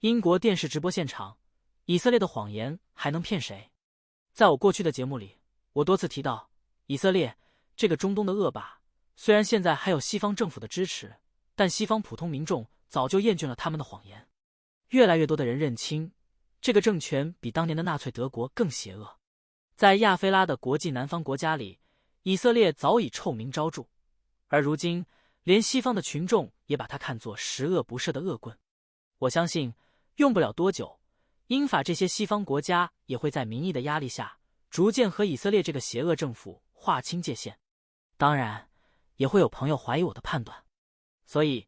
英国电视直播现场，以色列的谎言还能骗谁？在我过去的节目里，我多次提到，以色列这个中东的恶霸，虽然现在还有西方政府的支持，但西方普通民众早就厌倦了他们的谎言。越来越多的人认清，这个政权比当年的纳粹德国更邪恶。在亚非拉的国际南方国家里，以色列早已臭名昭著，而如今连西方的群众也把它看作十恶不赦的恶棍。我相信用不了多久，英法这些西方国家也会在民意的压力下，逐渐和以色列这个邪恶政府划清界限。当然，也会有朋友怀疑我的判断。所以，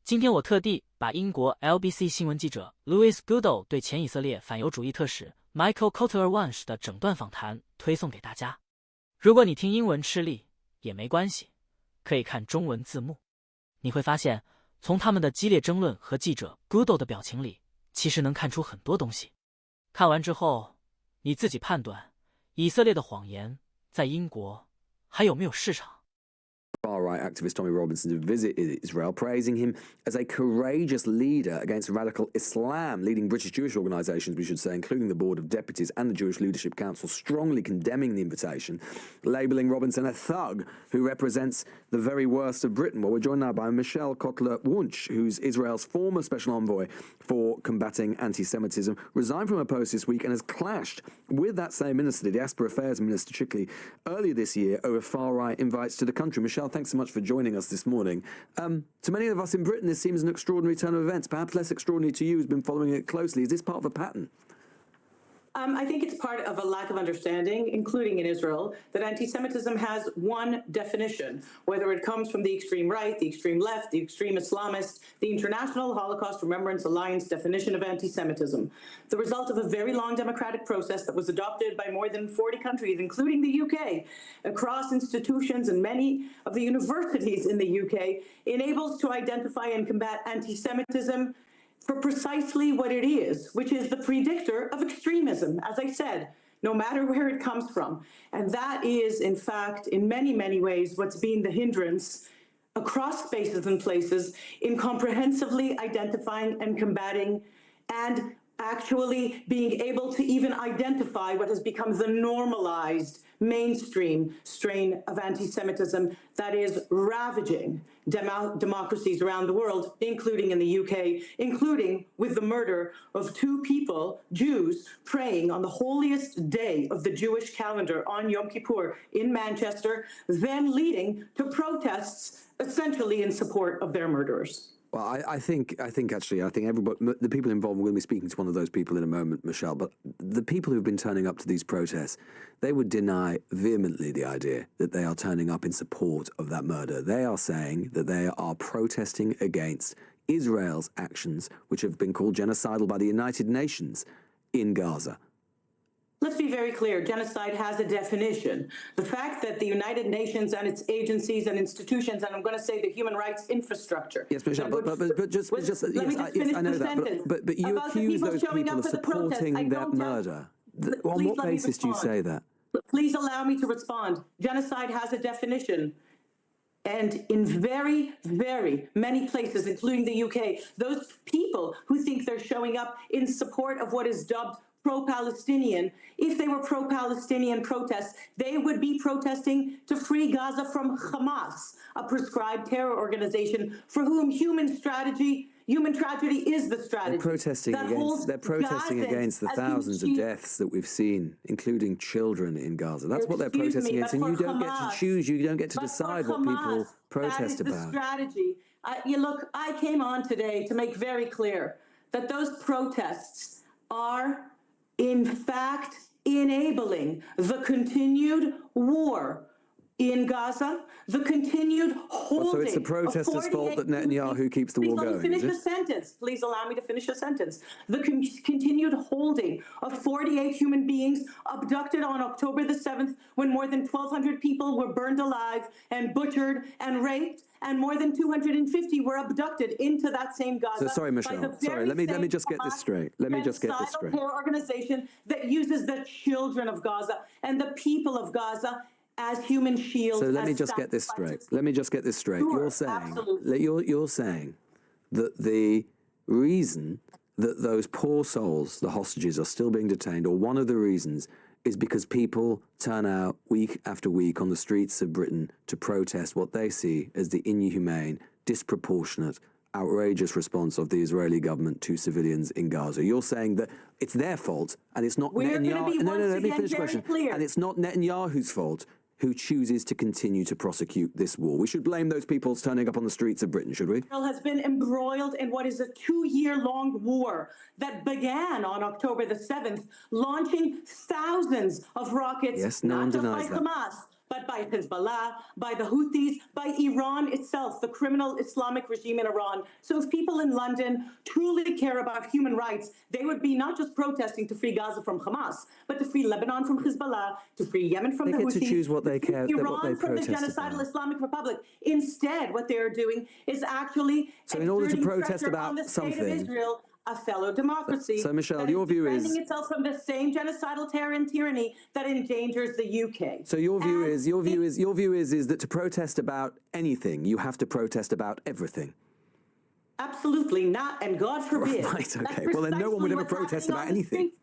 今天我特地把英国 LBC 新闻记者 Lewis Goodall 对前以色列反犹主义特使 Michal Cotler-Wunsh 的整段访谈推送给大家。如果你听英文吃力，也没关系，可以看中文字幕。你会发现，从他们的激烈争论和记者 Goodall 的表情里，其实能看出很多东西。看完之后，你自己判断，以色列的谎言在英国还有没有市场？ Far-right activist Tommy Robinson to visit Israel, praising him as a courageous leader against radical Islam, leading British Jewish organisations, we should say, including the Board of Deputies and the Jewish Leadership Council, strongly condemning the invitation, labelling Robinson a thug who represents the very worst of Britain. Well, we're joined now by Michal Cotler-Wunsh, who's Israel's former special envoy for combating anti-Semitism, resigned from her post this week and has clashed with that same minister, the Diaspora Affairs Minister Chickley, earlier this year over far-right invites to the country. Michal, thanks so much for joining us this morning. To many of us in Britain, this seems an extraordinary turn of events, perhaps less extraordinary to you who's been following it closely. Is this part of a pattern? I think it's part of a lack of understanding, including in Israel, that anti-Semitism has one definition, whether it comes from the extreme right, the extreme left, the extreme Islamist, the International Holocaust Remembrance Alliance definition of anti-Semitism, the result of a very long democratic process that was adopted by more than 40 countries, including the UK, across institutions and many of the universities in the UK, enables to identify and combat anti-Semitism for precisely what it is, which is the predictor of extremism, as I said, no matter where it comes from. And that is, in fact, in many, many ways, what's been the hindrance across spaces and places in comprehensively identifying and combating and actually being able to even identify what has become the normalized mainstream strain of anti-Semitism that is ravaging democracies around the world, including in the UK, including with the murder of two people, Jews, praying on the holiest day of the Jewish calendar on Yom Kippur in Manchester, then leading to protests essentially in support of their murderers. Well, I think everybody, the people involved, we're going to be speaking to one of those people in a moment, Michal, but the people who've been turning up to these protests, they would deny vehemently the idea that they are turning up in support of that murder. They are saying that they are protesting against Israel's actions, which have been called genocidal by the United Nations in Gaza. Let's be very clear. Genocide has a definition. The fact that the United Nations and its agencies and institutions, and I'm going to say the human rights infrastructure. Yes, Michal, but just let me just finish I know the that, sentence. but you accuse those people of supporting that murder. On what basis do you say that? Please allow me to respond. Genocide has a definition. And in very, very many places, including the UK, those people who think they're showing up in support of what is dubbed pro-Palestinian, if they were pro-Palestinian protests, they would be protesting to free Gaza from Hamas, a prescribed terror organization for whom human tragedy is the strategy. They're protesting against the thousands of deaths that we've seen, including children in Gaza. That's what they're protesting against, and you don't get to choose, you don't get to decide what people protest about. That is the strategy. Look, I came on today to make very clear that those protests are in fact enabling the continued war in Gaza, the continued holding. So it's the protesters' fault that Netanyahu keeps the war going. Please let me finish the sentence. Please allow me to finish a sentence. The continued holding of 48 human beings abducted on October the 7th, when more than 1,200 people were burned alive and butchered and raped, and more than 250 were abducted into that same Gaza. So sorry, Michal. Sorry, let me just get this straight. Let me just get this straight. Terror organization that uses the children of Gaza and the people of Gaza as human shields. So let me just get this straight. Sure, You're saying that the reason that those poor souls, the hostages, are still being detained, or one of the reasons is because people turn out week after week on the streets of Britain to protest what they see as the inhumane, disproportionate, outrageous response of the Israeli government to civilians in Gaza. You're saying that it's their fault and it's not Netanyahu. No, let me finish the question. And it's not Netanyahu's fault who chooses to continue to prosecute this war. We should blame those people turning up on the streets of Britain, should we? Israel has been embroiled in what is a 2-year-long war that began on October the 7th, launching thousands of rockets, yes, no one denies that. Hamas, but by Hezbollah, by the Houthis, by Iran itself, the criminal Islamic regime in Iran. So if people in London truly care about human rights, they would be not just protesting to free Gaza from Hamas, but to free Lebanon from Hezbollah, to free Yemen from the Houthis, to choose what they care, Iran what they from the genocidal about. Islamic Republic. Instead, what they're doing is actually so in order to protest about on the something, state of Israel, a fellow democracy. So Michal, your view is defending itself from the same genocidal terror and tyranny that endangers the UK. So your view is that to protest about anything, you have to protest about everything. Absolutely not, and God forbid. Right, okay. Well, then no one would ever protest about anything.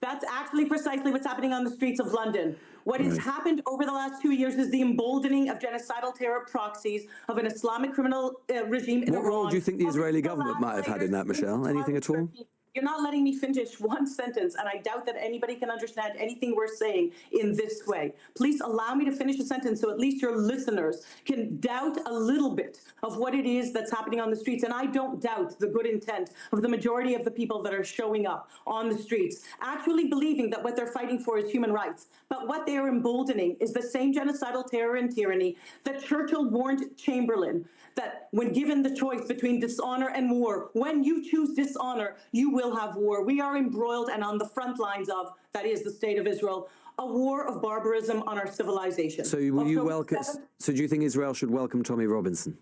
That's actually precisely what's happening on the streets of London. What has happened over the last 2 years is the emboldening of genocidal terror proxies of an Islamic criminal regime in Iran. What role do you think the Israeli government might have had in that, Michal? Anything at all? You're not letting me finish one sentence, and I doubt that anybody can understand anything we're saying in this way. Please allow me to finish a sentence so at least your listeners can doubt a little bit of what it is that's happening on the streets. And I don't doubt the good intent of the majority of the people that are showing up on the streets, actually believing that what they're fighting for is human rights. But what they are emboldening is the same genocidal terror and tyranny that Churchill warned Chamberlain that when given the choice between dishonor and war, when you choose dishonor, you will have war. We are embroiled and on the front lines of, that is the state of Israel, a war of barbarism on our civilization. So will you welcome? So do you think Israel should welcome Tommy Robinson?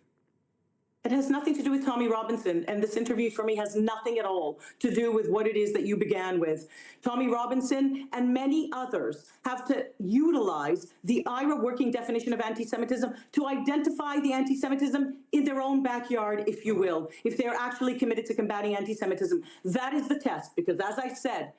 It has nothing to do with Tommy Robinson, and this interview for me has nothing at all to do with what it is that you began with. Tommy Robinson and many others have to utilize the IRA working definition of anti-Semitism to identify the anti-Semitism in their own backyard, if you will, if they're actually committed to combating anti-Semitism. That is the test, because as I said,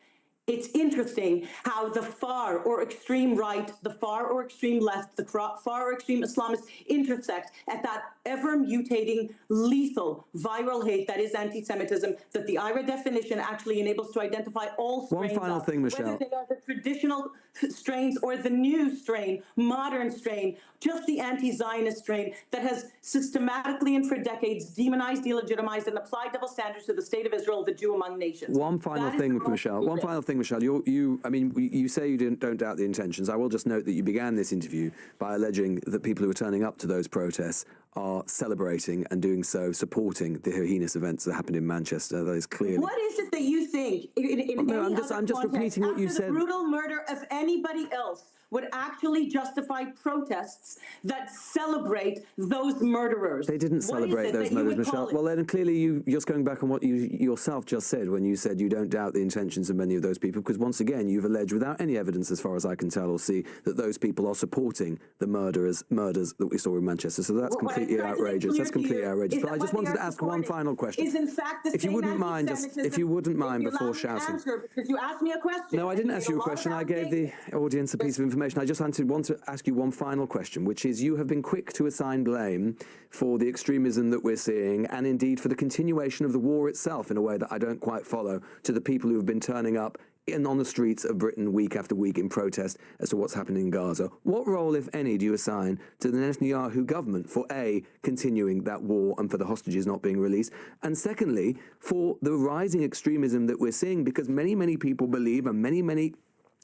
it's interesting how the far or extreme right, the far or extreme left, the far or extreme Islamists intersect at that ever-mutating, lethal, viral hate that is anti-Semitism, that the IRA definition actually enables to identify all strains. One final thing, Michal. Whether they are the traditional strains or the new strain, modern strain, just the anti-Zionist strain that has systematically and for decades demonized, delegitimized, and applied double standards to the state of Israel, the Jew among nations. One final thing, Michal. One final thing, Michal. You say you don't doubt the intentions. I will just note that you began this interview by alleging that people who are turning up to those protests are celebrating and doing so, supporting the heinous events that happened in Manchester. That is clearly. What is it that you think? I'm just repeating what you said. The brutal murder of anybody else would actually justify protests that celebrate those murderers. They didn't celebrate those murders, Michal. Well, then clearly you're just going back on what you yourself just said when you said you don't doubt the intentions of many of those people, because once again you've alleged without any evidence, as far as I can tell or see, that those people are supporting the murders that we saw in Manchester. So that's completely outrageous. That's completely outrageous. But I just wanted to ask one final question. Is in fact the if you wouldn't mind, before shouting. Because you asked me a question. No, I didn't ask you a question. I gave the audience a piece of information. I just want to ask you one final question, which is you have been quick to assign blame for the extremism that we're seeing and indeed for the continuation of the war itself in a way that I don't quite follow, to the people who have been turning up on the streets of Britain week after week in protest as to what's happening in Gaza. What role, if any, do you assign to the Netanyahu government for A, continuing that war and for the hostages not being released, and secondly, for the rising extremism that we're seeing, because many people believe, and many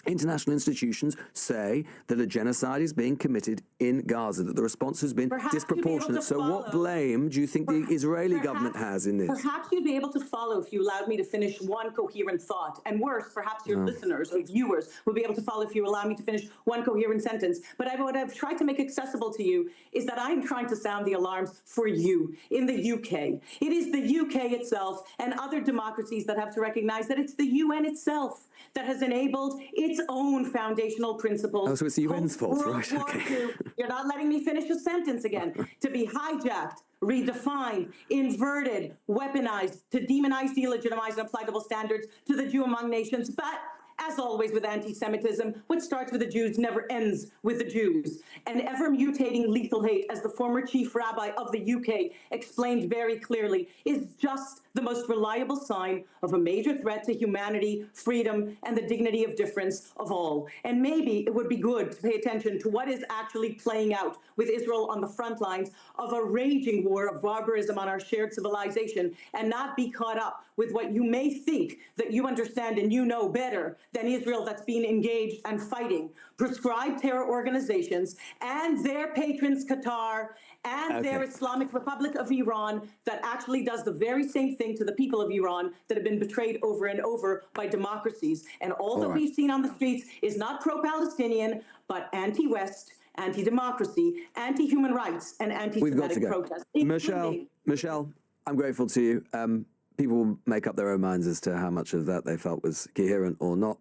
international institutions say that a genocide is being committed in Gaza, that the response has been disproportionate. So what blame do you think the Israeli government has in this? Perhaps you'd be able to follow if you allowed me to finish one coherent thought. And worse, perhaps your listeners or viewers would be able to follow if you allow me to finish one coherent sentence. But what I've tried to make accessible to you is that I'm trying to sound the alarms for you in the UK. It is the UK itself and other democracies that have to recognize that it's the UN itself that has enabled its its own foundational principles. Oh, so it's the UN's fault, right? Okay. You're not letting me finish a sentence again. To be hijacked, redefined, inverted, weaponized, to demonize, delegitimize, and apply double standards to the Jew among nations. But as always with anti-Semitism, what starts with the Jews never ends with the Jews. And ever-mutating lethal hate, as the former chief rabbi of the UK explained very clearly, is just the most reliable sign of a major threat to humanity, freedom, and the dignity of difference of all. And maybe it would be good to pay attention to what is actually playing out with Israel on the front lines of a raging war of barbarism on our shared civilization, and not be caught up with what you may think that you understand and you know better than Israel that's been engaged and fighting prescribed terror organizations and their patrons, Qatar, and their Islamic Republic of Iran, that actually does the very same thing to the people of Iran that have been betrayed over and over by democracies. And all that we've seen on the streets is not pro-Palestinian, but anti-West, anti-democracy, anti-human rights, and anti-Semitic protest. Michal, I'm grateful to you. People will make up their own minds as to how much of that they felt was coherent or not,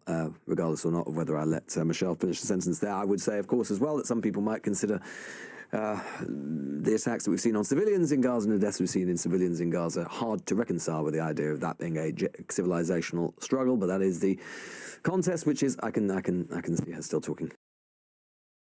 regardless or not of whether I let Michal finish the sentence there. I would say, of course, as well, that some people might consider the attacks that we've seen on civilians in Gaza and the deaths we've seen in civilians in Gaza hard to reconcile with the idea of that being a civilizational struggle. But that is the contest, which is I can see her still talking